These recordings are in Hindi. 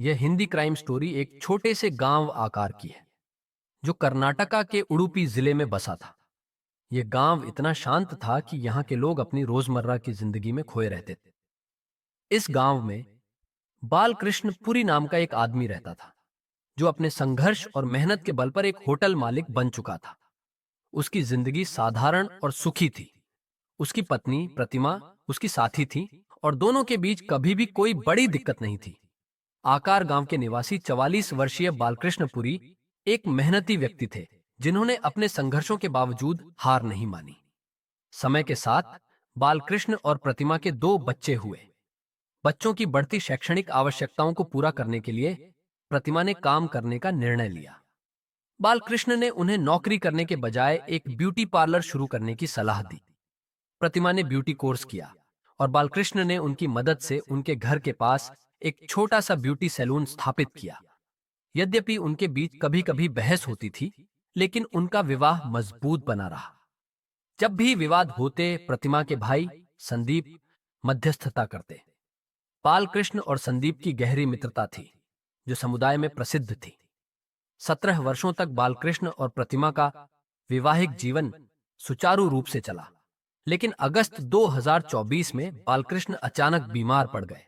यह हिंदी क्राइम स्टोरी एक छोटे से गांव आकार की है जो कर्नाटका के उडुपी जिले में बसा था। यह गांव इतना शांत था कि यहाँ के लोग अपनी रोजमर्रा की जिंदगी में खोए रहते थे। इस गांव में बालकृष्ण पुरी नाम का एक आदमी रहता था जो अपने संघर्ष और मेहनत के बल पर एक होटल मालिक बन चुका था। उसकी जिंदगी साधारण और सुखी थी। उसकी पत्नी प्रतिमा उसकी साथी थी और दोनों के बीच कभी भी कोई बड़ी दिक्कत नहीं थी। आकार गांव के निवासी 44 वर्षीय बालकृष्णपुरी एक मेहनती व्यक्ति थे जिन्होंने अपने संघर्षों के बावजूद हार नहीं मानी। समय के साथ बालकृष्ण और प्रतिमा के दो बच्चे हुए। बच्चों की बढ़ती शैक्षणिक आवश्यकताओं को पूरा करने के लिए प्रतिमा ने काम करने का निर्णय लिया। बालकृष्ण ने उन्हें नौकरी करने के बजाय एक ब्यूटी पार्लर शुरू करने की सलाह दी। प्रतिमा ने ब्यूटी कोर्स किया और बालकृष्ण ने उनकी मदद से उनके घर के पास एक छोटा सा ब्यूटी सैलून स्थापित किया। यद्यपि उनके बीच कभी कभी बहस होती थी, लेकिन उनका विवाह मजबूत बना रहा। जब भी विवाद होते प्रतिमा के भाई संदीप मध्यस्थता करते। बालकृष्ण और संदीप की गहरी मित्रता थी जो समुदाय में प्रसिद्ध थी। 17 वर्षों तक बालकृष्ण और प्रतिमा का वैवाहिक जीवन सुचारू रूप से चला, लेकिन अगस्त 2024 में बालकृष्ण अचानक बीमार पड़ गए।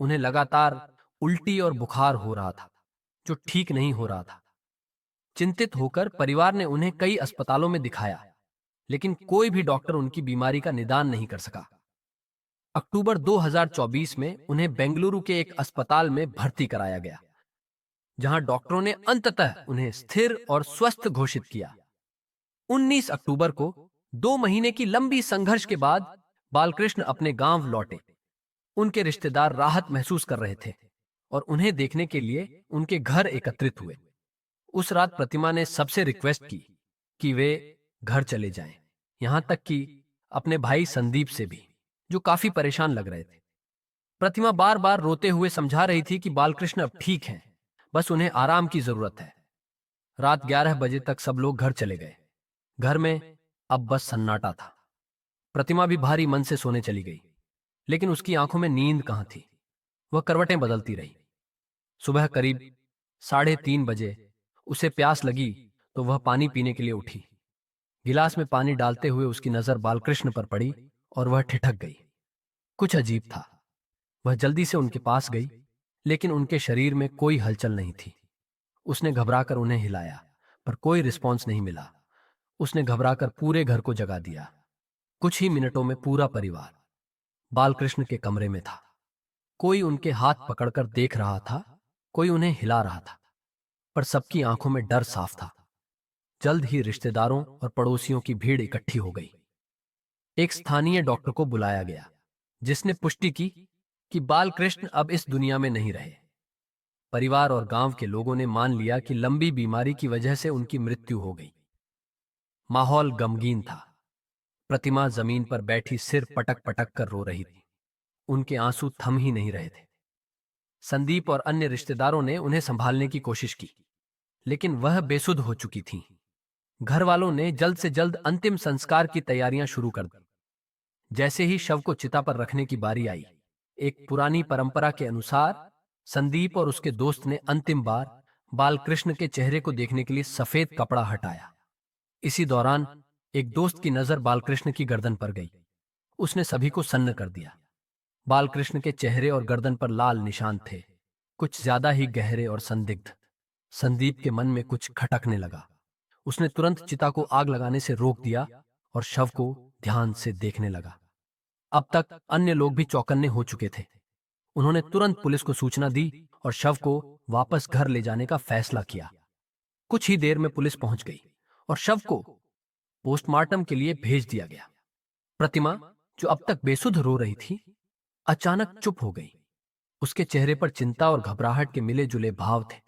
उन्हें लगातार उल्टी और बुखार हो रहा था जो ठीक नहीं हो रहा था। चिंतित होकर परिवार ने उन्हें कई अस्पतालों में दिखाया, लेकिन कोई भी डॉक्टर उनकी बीमारी का निदान नहीं कर सका। अक्टूबर 2024 में उन्हें बेंगलुरु के एक अस्पताल में भर्ती कराया गया, जहां डॉक्टरों ने अंततः उन्हें स्थिर और स्वस्थ घोषित किया। 19 अक्टूबर को 2 महीने की लंबी संघर्ष के बाद बालकृष्ण अपने गांव लौटे। उनके रिश्तेदार राहत महसूस कर रहे थे और उन्हें देखने के लिए उनके घर एकत्रित हुए। उस रात प्रतिमा ने सबसे रिक्वेस्ट की कि वे घर चले जाएं, यहां तक कि अपने भाई संदीप से भी, जो काफी परेशान लग रहे थे। प्रतिमा बार बार रोते हुए समझा रही थी कि बालकृष्ण अब ठीक हैं, बस उन्हें आराम की जरूरत है। रात 11 बजे तक सब लोग घर चले गए। घर में अब बस सन्नाटा था। प्रतिमा भी भारी मन से सोने चली गई, लेकिन उसकी आंखों में नींद कहां थी। वह करवटें बदलती रही। सुबह करीब 3:30 बजे उसे प्यास लगी तो वह पानी पीने के लिए उठी। गिलास में पानी डालते हुए उसकी नजर बालकृष्ण पर पड़ी और वह ठिठक गई। कुछ अजीब था। वह जल्दी से उनके पास गई, लेकिन उनके शरीर में कोई हलचल नहीं थी। उसने घबराकर उन्हें हिलाया, पर कोई रिस्पॉन्स नहीं मिला। उसने घबराकर पूरे घर को जगा दिया। कुछ ही मिनटों में पूरा परिवार बालकृष्ण के कमरे में था। कोई उनके हाथ पकड़कर देख रहा था, कोई उन्हें हिला रहा था, पर सबकी आंखों में डर साफ था। जल्द ही रिश्तेदारों और पड़ोसियों की भीड़ इकट्ठी हो गई। एक स्थानीय डॉक्टर को बुलाया गया, जिसने पुष्टि की कि बालकृष्ण अब इस दुनिया में नहीं रहे। परिवार और गांव के लोगों ने मान लिया कि लंबी बीमारी की वजह से उनकी मृत्यु हो गई। माहौल गमगीन था। प्रतिमा जमीन पर बैठी सिर पटक पटक कर रो रही थी। उनके आंसू थम ही नहीं रहे थे। संदीप और अन्य रिश्तेदारों ने उन्हें संभालने की कोशिश की, लेकिन वह बेसुध हो चुकी थीं। घर वालों ने जल्द से जल्द अंतिम संस्कार की तैयारियां शुरू कर दी। जैसे ही शव को चिता पर रखने की बारी आई, एक पुरानी परंपरा के अनुसार संदीप और उसके दोस्त ने अंतिम बार बालकृष्ण के चेहरे को देखने के लिए सफेद कपड़ा हटाया। इसी दौरान एक दोस्त की नजर बालकृष्ण की गर्दन पर गई। उसने सभी को सन्न कर दिया। बालकृष्ण के चेहरे और गर्दन पर लाल निशान थे, कुछ ज्यादा ही गहरे और संदिग्ध। संदीप के मन में कुछ खटकने लगा। उसने तुरंत चिता को आग लगाने से रोक दिया और शव को ध्यान से देखने लगा। अब तक अन्य लोग भी चौकन्ने हो चुके थे। उन्होंने तुरंत पुलिस को सूचना दी और शव को वापस घर ले जाने का फैसला किया। कुछ ही देर में पुलिस पहुंच गई और शव को पोस्टमार्टम के लिए भेज दिया गया। प्रतिमा, जो अब तक बेसुध रो रही थी, अचानक चुप हो गई। उसके चेहरे पर चिंता और घबराहट के मिले जुले भाव थे।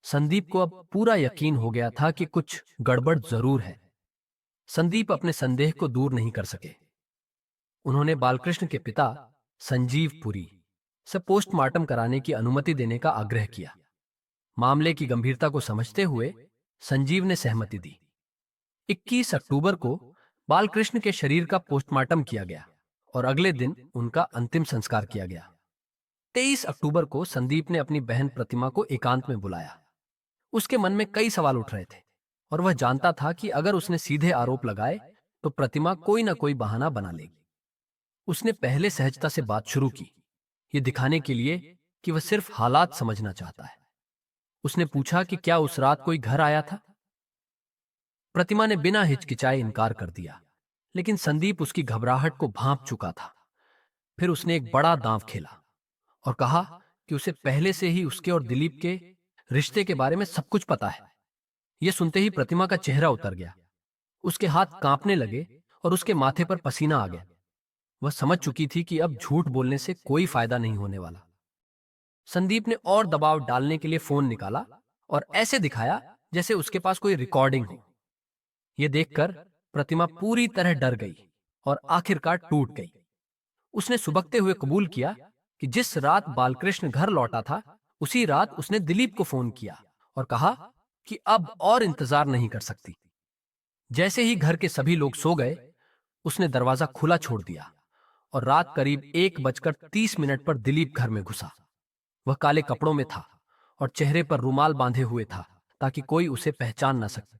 संदीप को अब पूरा यकीन हो गया था कि कुछ गड़बड़ जरूर है। संदीप अपने संदेह को दूर नहीं कर सके। उन्होंने बालकृष्ण के पिता संजीव पुरी से पोस्टमार्टम कराने की अनुमति देने का आग्रह किया। मामले की गंभीरता को समझते हुए संजीव ने सहमति दी। 21 अक्टूबर को बालकृष्ण के शरीर का पोस्टमार्टम किया गया और अगले दिन उनका अंतिम संस्कार किया गया। 23 अक्टूबर को संदीप ने अपनी बहन प्रतिमा को एकांत में बुलाया। उसके मन में कई सवाल उठ रहे थे और वह जानता था कि अगर उसने सीधे आरोप लगाए तो प्रतिमा कोई ना कोई बहाना बना लेगी। उसने पहले सहजता से बात शुरू की, ये दिखाने के लिए कि वह सिर्फ हालात समझना चाहता है। उसने पूछा कि क्या उस रात कोई घर आया था। प्रतिमा ने बिना हिचकिचाए इनकार कर दिया, लेकिन संदीप उसकी घबराहट को भांप चुका था। फिर उसने एक बड़ा दांव खेला और कहा कि उसे पहले से ही उसके और दिलीप के रिश्ते के बारे में सब कुछ पता है। यह सुनते ही प्रतिमा का चेहरा उतर गया, उसके हाथ कांपने लगे और उसके माथे पर पसीना आ गया। वह समझ चुकी थी कि अब झूठ बोलने से कोई फायदा नहीं होने वाला। संदीप ने और दबाव डालने के लिए फोन निकाला और ऐसे दिखाया जैसे उसके पास कोई रिकॉर्डिंग हो। यह देखकर प्रतिमा पूरी तरह डर गई और आखिरकार टूट गई। उसने सुबकते हुए कबूल किया कि जिस रात बालकृष्ण घर लौटा था उसी रात उसने दिलीप को फोन किया और कहा कि अब और इंतजार नहीं कर सकती। जैसे ही घर के सभी लोग सो गए, उसने दरवाजा खुला छोड़ दिया और रात करीब 1:30 पर दिलीप घर में घुसा। वह काले कपड़ों में था और चेहरे पर रुमाल बांधे हुए था ताकि कोई उसे पहचान न सके।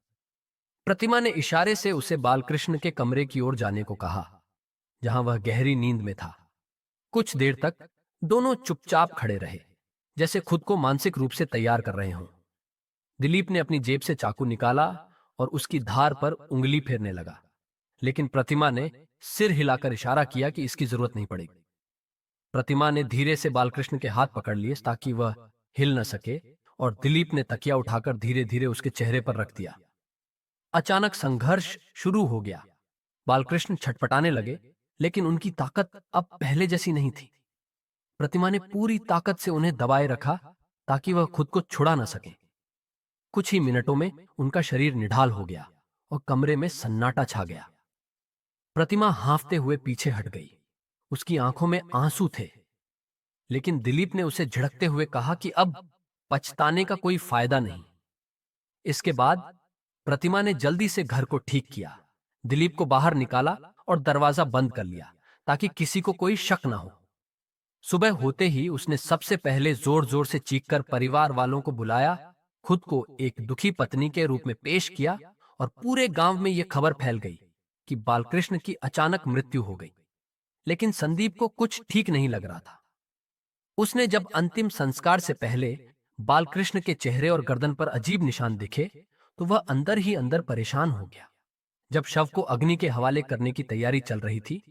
प्रतिमा ने इशारे से उसे बालकृष्ण के कमरे की ओर जाने को कहा, जहां वह गहरी नींद में था। कुछ देर तक दोनों चुपचाप खड़े रहे, जैसे खुद को मानसिक रूप से तैयार कर रहे हों। दिलीप ने अपनी जेब से चाकू निकाला और उसकी धार पर उंगली फेरने लगा, लेकिन प्रतिमा ने सिर हिलाकर इशारा किया कि इसकी जरूरत नहीं पड़ेगी। प्रतिमा ने धीरे से बालकृष्ण के हाथ पकड़ लिए ताकि वह हिल न सके और दिलीप ने तकिया उठाकर धीरे धीरे उसके चेहरे पर रख दिया। अचानक संघर्ष शुरू हो गया। बालकृष्ण छटपटाने लगे, लेकिन उनकी ताकत अब पहले जैसी नहीं थी। प्रतिमा ने पूरी ताकत से उन्हें दबाए रखा ताकि वह खुद को छुड़ा न सके। कुछ ही मिनटों में उनका शरीर निढाल हो गया और कमरे में सन्नाटा छा गया। प्रतिमा हांफते हुए पीछे हट गई। उसकी आंखों में आंसू थे, लेकिन दिलीप ने उसे झिड़कते हुए कहा कि अब पछताने का कोई फायदा नहीं। इसके बाद प्रतिमा ने जल्दी से घर को ठीक किया, दिलीप को बाहर निकाला और दरवाजा बंद कर लिया ताकि किसी को कोई शक न हो। सुबह होते ही उसने सबसे पहले जोर जोर से चीखकर परिवार वालों को बुलाया, खुद को एक दुखी पत्नी के रूप में पेश किया और पूरे गांव में यह खबर फैल गई कि बालकृष्ण की अचानक मृत्यु हो गई। लेकिन संदीप को कुछ ठीक नहीं लग रहा था। उसने जब अंतिम संस्कार से पहले बालकृष्ण के चेहरे और गर्दन पर अजीब निशान दिखे तो वह अंदर ही अंदर परेशान हो गया। जब शव को अग्नि के हवाले करने की तैयारी चल रही थी,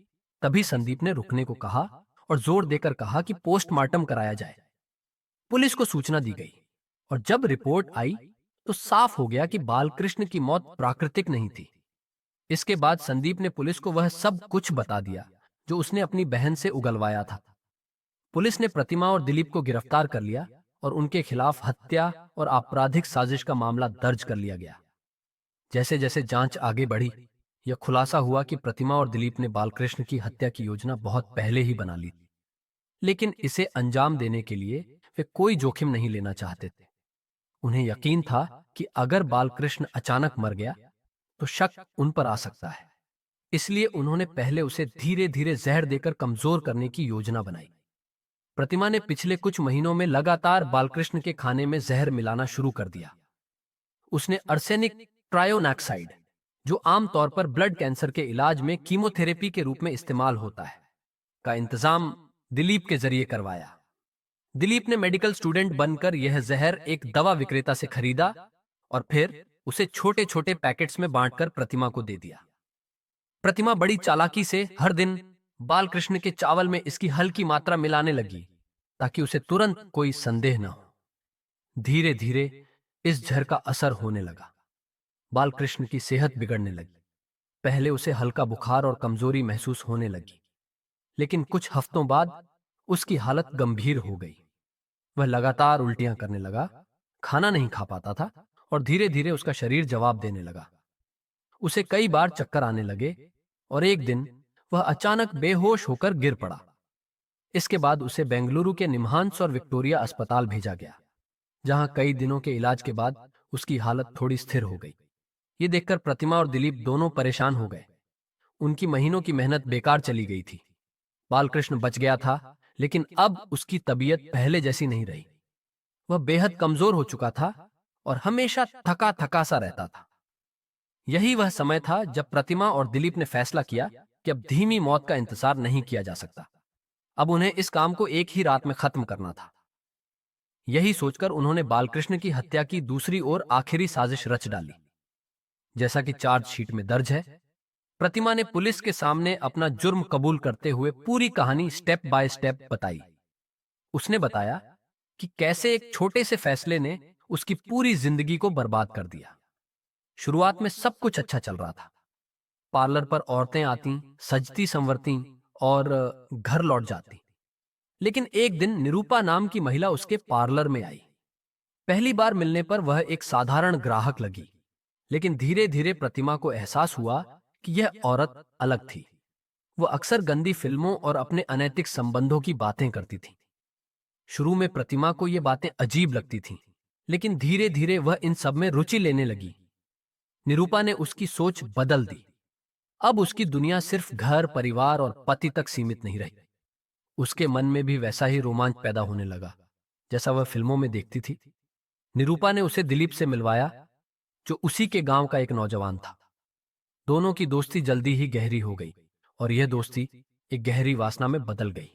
तभी संदीप ने रुकने को कहा और जोर देकर कहा कि पोस्टमार्टम कराया जाए। पुलिस को सूचना दी गई और जब रिपोर्ट आई तो साफ हो गया कि बालकृष्ण की मौत प्राकृतिक नहीं थी। इसके बाद संदीप ने पुलिस को वह सब कुछ बता दिया जो उसने अपनी बहन से उगलवाया था। पुलिस ने प्रतिमा और दिलीप को गिरफ्तार कर लिया और उनके खिलाफ हत्या और आपराधिक साजिश का मामला दर्ज कर लिया गया। जैसे जैसे जांच आगे बढ़ी, यह खुलासा हुआ कि प्रतिमा और दिलीप ने बालकृष्ण की हत्या की योजना बहुत पहले ही बना ली थी, लेकिन इसे अंजाम देने के लिए वे कोई जोखिम नहीं लेना चाहते थे। उन्हें यकीन था कि अगर बालकृष्ण अचानक मर गया तो शक उन पर आ सकता है, इसलिए उन्होंने पहले उसे धीरे धीरे जहर देकर कमजोर करने की योजना बनाई। प्रतिमा ने पिछले कुछ महीनों में लगातार बालकृष्ण के खाने में जहर मिलाना शुरू कर दिया। उसने अर्सेनिक ट्रायोनाक्साइड, जो आमतौर पर ब्लड कैंसर के इलाज में कीमोथेरेपी के रूप में इस्तेमाल होता है, का इंतजाम दिलीप के जरिए करवाया। दिलीप ने मेडिकल स्टूडेंट बनकर यह जहर एक दवा विक्रेता से खरीदा और फिर उसे छोटे छोटे पैकेट्स में बांटकर प्रतिमा को दे दिया। प्रतिमा बड़ी चालाकी से हर दिन बालकृष्ण के चावल में इसकी हल्की मात्रा मिलाने लगी ताकि उसे तुरंत कोई संदेह न हो। धीरे धीरे इस जहर का असर होने लगा। बालकृष्ण की सेहत बिगड़ने लगी। पहले उसे हल्का बुखार और कमजोरी महसूस होने लगी, लेकिन कुछ हफ्तों बाद उसकी हालत गंभीर हो गई। वह लगातार उल्टियां करने लगा, खाना नहीं खा पाता था और धीरे धीरे उसका शरीर जवाब देने लगा। उसे कई बार चक्कर आने लगे और एक दिन वह अचानक बेहोश होकर गिर पड़ा। इसके बाद उसे बेंगलुरु के निम्हांस और विक्टोरिया अस्पताल भेजा गया, जहां कई दिनों के इलाज के बाद उसकी हालत थोड़ी स्थिर हो गई। ये देखकर प्रतिमा और दिलीप दोनों परेशान हो गए। उनकी महीनों की मेहनत बेकार चली गई थी। बालकृष्ण बच गया था, लेकिन अब उसकी तबीयत पहले जैसी नहीं रही। वह बेहद कमजोर हो चुका था और हमेशा थका थका सा रहता था। यही वह समय था जब प्रतिमा और दिलीप ने फैसला किया कि अब धीमी मौत का इंतजार नहीं किया जा सकता। अब उन्हें इस काम को एक ही रात में खत्म करना था। यही सोचकर उन्होंने बालकृष्ण की हत्या की दूसरी और आखिरी साजिश रच डाली। जैसा कि चार्जशीट में दर्ज है, प्रतिमा ने पुलिस के सामने अपना जुर्म कबूल करते हुए पूरी कहानी स्टेप बाय स्टेप बताई। उसने बताया कि कैसे एक छोटे से फैसले ने उसकी पूरी जिंदगी को बर्बाद कर दिया। शुरुआत में सब कुछ अच्छा चल रहा था। पार्लर पर औरतें आती, सजती संवरती और घर लौट जाती। लेकिन एक दिन निरूपा नाम की महिला उसके पार्लर में आई। पहली बार मिलने पर वह एक साधारण ग्राहक लगी, लेकिन धीरे धीरे प्रतिमा को एहसास हुआ कि यह औरत अलग थी। वो अक्सर गंदी फिल्मों और अपने अनैतिक संबंधों की बातें करती थी। शुरू में प्रतिमा को ये बातें अजीब लगती थीं, लेकिन धीरे धीरे वह इन सब में रुचि लेने लगी। निरूपा ने उसकी सोच बदल दी। अब उसकी दुनिया सिर्फ घर, परिवार और पति तक सीमित नहीं रही। उसके मन में भी वैसा ही रोमांच पैदा होने लगा जैसा वह फिल्मों में देखती थी। निरूपा ने उसे दिलीप से मिलवाया, जो उसी के गांव का एक नौजवान था। दोनों की दोस्ती जल्दी ही गहरी हो गई और यह दोस्ती एक गहरी वासना में बदल गई।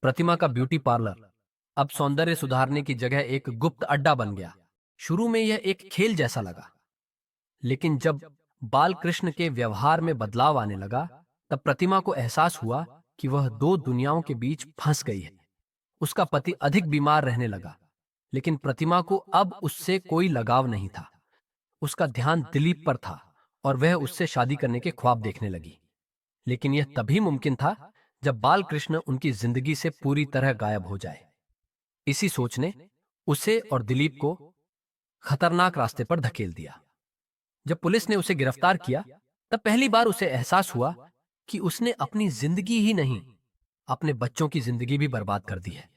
प्रतिमा का ब्यूटी पार्लर अब सौंदर्य सुधारने की जगह एक गुप्त अड्डा बन गया। शुरू में यह एक खेल जैसा लगा, लेकिन जब बालकृष्ण के व्यवहार में बदलाव आने लगा, तब प्रतिमा को एहसास हुआ कि वह दो दुनियाओं के बीच फंस गई है। उसका पति अधिक बीमार रहने लगा, लेकिन प्रतिमा को अब उससे कोई लगाव नहीं था। उसका ध्यान दिलीप पर था और वह उससे शादी करने के ख्वाब देखने लगी। लेकिन यह तभी मुमकिन था जब बालकृष्ण उनकी जिंदगी से पूरी तरह गायब हो जाए। इसी सोच ने उसे और दिलीप को खतरनाक रास्ते पर धकेल दिया। जब पुलिस ने उसे गिरफ्तार किया, तब पहली बार उसे एहसास हुआ कि उसने अपनी जिंदगी ही नहीं, अपने बच्चों की जिंदगी भी बर्बाद कर दी है।